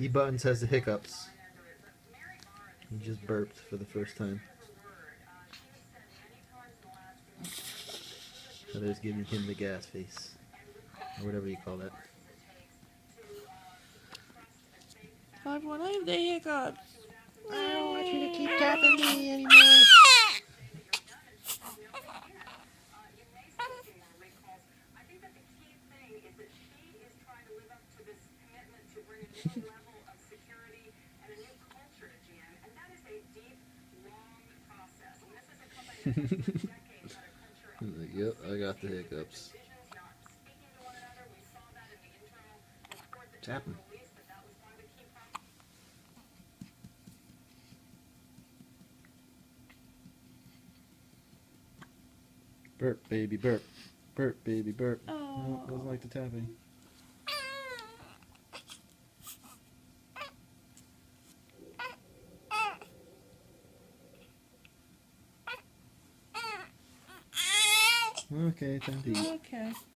E-Buttons has the hiccups. He just burped for the first time. Heather's giving him the gas face. Or whatever you call that. Everyone, I have the hiccups. I don't want you to keep tapping me anymore. Like, yep, I got the hiccups. Tap him. Burp, baby, burp. Burp, baby, burp. No, doesn't like the tapping. Okay, time to eat. Okay.